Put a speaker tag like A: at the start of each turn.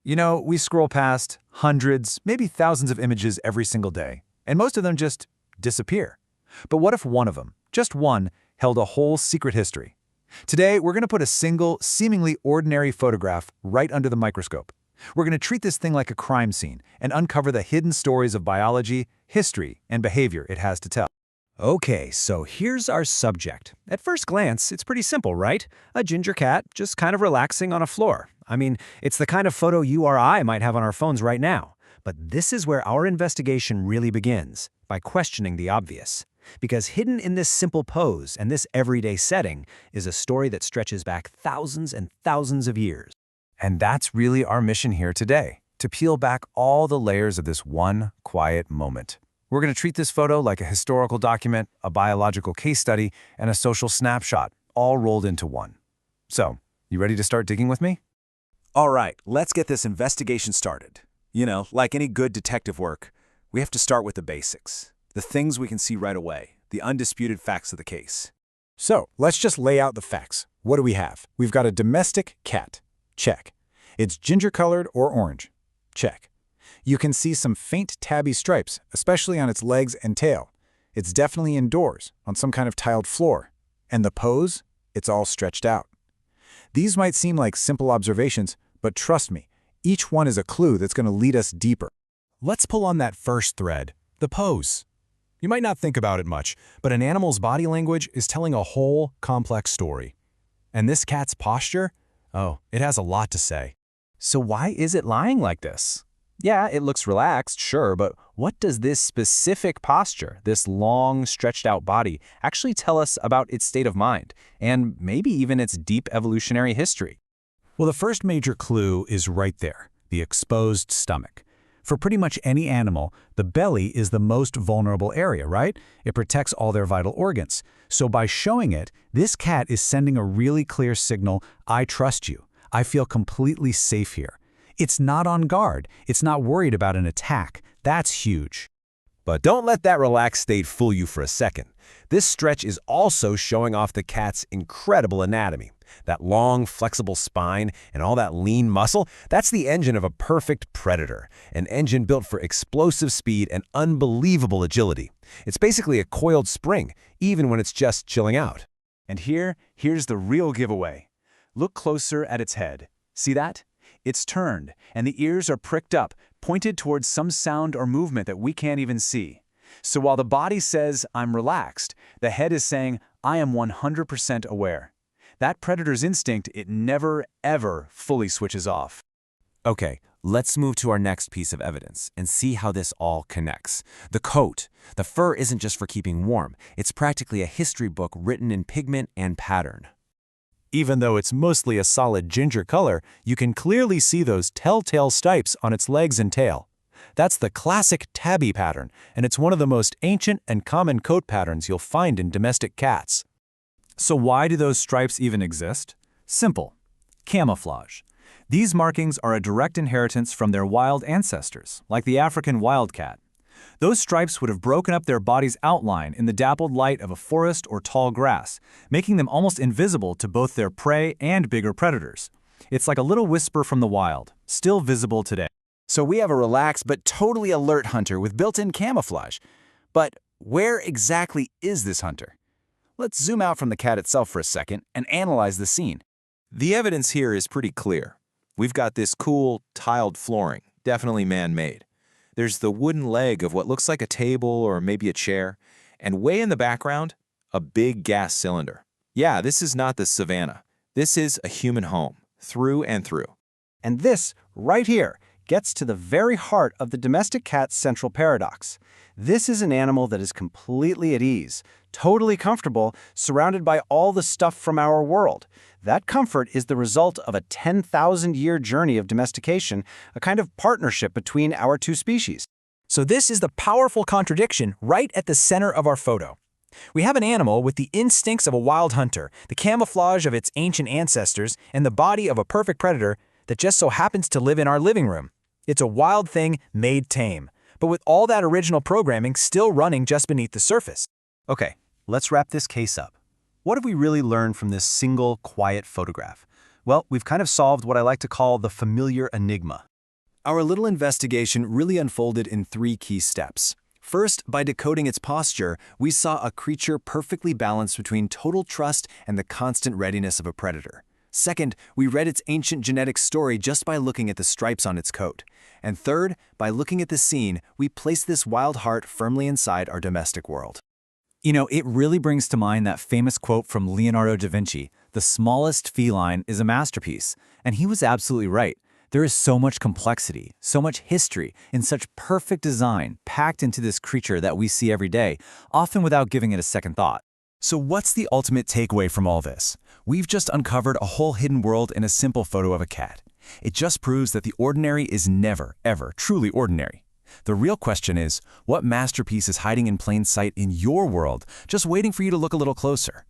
A: You know, we scroll past hundreds, maybe thousands of images every single day, and most of them just disappear. But what if one of them, just one, held a whole secret history? Today, we're going to put a single, seemingly ordinary photograph right under the microscope. We're going to treat this thing like a crime scene and uncover the hidden stories of biology, history, and behavior it has to tell.
B: Okay, so here's our subject. At first glance, it's pretty simple, right? A ginger cat just kind of relaxing on a floor. I mean, it's the kind of photo you or I might have on our phones right now. But this is where our investigation really begins, by questioning the obvious. Because hidden in this simple pose and this everyday setting is a story that stretches back thousands and thousands of years.
A: And that's really our mission here today, to peel back all the layers of this one quiet moment. We're going to treat this photo like a historical document, a biological case study, and a social snapshot, all rolled into one. So, you ready to start digging with me?
C: All right, let's get this investigation started. You know, like any good detective work, we have to start with the basics. The things we can see right away, the undisputed facts of the case.
D: So, let's just lay out the facts. What do we have? We've got a domestic cat. Check. It's ginger-colored or orange. Check. You can see some faint tabby stripes, especially on its legs and tail. It's definitely indoors, on some kind of tiled floor. And the pose? It's all stretched out. These might seem like simple observations, but trust me, each one is a clue that's going to lead us deeper.
E: Let's pull on that first thread, the pose. You might not think about it much, but an animal's body language is telling a whole complex story. And this cat's posture? Oh, it has a lot to say.
B: So why is it lying like this? Yeah, it looks relaxed, sure, but what does this specific posture, this long, stretched-out body, actually tell us about its state of mind, and maybe even its deep evolutionary history?
D: Well, the first major clue is right there, the exposed stomach. For pretty much any animal, the belly is the most vulnerable area, right? It protects all their vital organs. So by showing it, this cat is sending a really clear signal, I trust you. I feel completely safe here. It's not on guard. It's not worried about an attack. That's huge.
F: But don't let that relaxed state fool you for a second. This stretch is also showing off the cat's incredible anatomy. That long, flexible spine and all that lean muscle, that's the engine of a perfect predator. An engine built for explosive speed and unbelievable agility. It's basically a coiled spring, even when it's just chilling out.
C: And here's the real giveaway. Look closer at its head. See that? It's turned, and the ears are pricked up, pointed towards some sound or movement that we can't even see. So while the body says, I'm relaxed, the head is saying, I am 100% aware. That predator's instinct, it never, ever fully switches off.
F: Okay, let's move to our next piece of evidence and see how this all connects. The coat. The fur isn't just for keeping warm. It's practically a history book written in pigment and pattern.
D: Even though it's mostly a solid ginger color, you can clearly see those telltale stripes on its legs and tail. That's the classic tabby pattern, and it's one of the most ancient and common coat patterns you'll find in domestic cats.
A: So why do those stripes even exist? Simple. Camouflage. These markings are a direct inheritance from their wild ancestors, like the African wildcat. Those stripes would have broken up their body's outline in the dappled light of a forest or tall grass, making them almost invisible to both their prey and bigger predators. It's like a little whisper from the wild, still visible today.
C: So we have a relaxed but totally alert hunter with built-in camouflage. But where exactly is this hunter? Let's zoom out from the cat itself for a second and analyze the scene.
F: The evidence here is pretty clear. We've got this cool, tiled flooring, definitely man-made. There's the wooden leg of what looks like a table or maybe a chair, and way in the background, a big gas cylinder. Yeah, this is not the savannah. This is a human home, through and through.
B: And this, right here, gets to the very heart of the domestic cat's central paradox. This is an animal that is completely at ease, totally comfortable, surrounded by all the stuff from our world. That comfort is the result of a 10,000-year journey of domestication, a kind of partnership between our two species.
G: So this is the powerful contradiction right at the center of our photo. We have an animal with the instincts of a wild hunter, the camouflage of its ancient ancestors, and the body of a perfect predator that just so happens to live in our living room. It's a wild thing made tame, but with all that original programming still running just beneath the surface.
B: Okay, let's wrap this case up. What have we really learned from this single, quiet photograph? Well, we've kind of solved what I like to call the familiar enigma. Our little investigation really unfolded in 3 key steps. First, by decoding its posture, we saw a creature perfectly balanced between total trust and the constant readiness of a predator. Second, we read its ancient genetic story just by looking at the stripes on its coat. And third, by looking at the scene, we placed this wild heart firmly inside our domestic world.
A: You know, it really brings to mind that famous quote from Leonardo da Vinci, "The smallest feline is a masterpiece." And he was absolutely right. There is so much complexity, so much history, and such perfect design packed into this creature that we see every day, often without giving it a second thought.
F: So what's the ultimate takeaway from all this? We've just uncovered a whole hidden world in a simple photo of a cat. It just proves that the ordinary is never, ever truly ordinary. The real question is, what masterpiece is hiding in plain sight in your world, just waiting for you to look a little closer?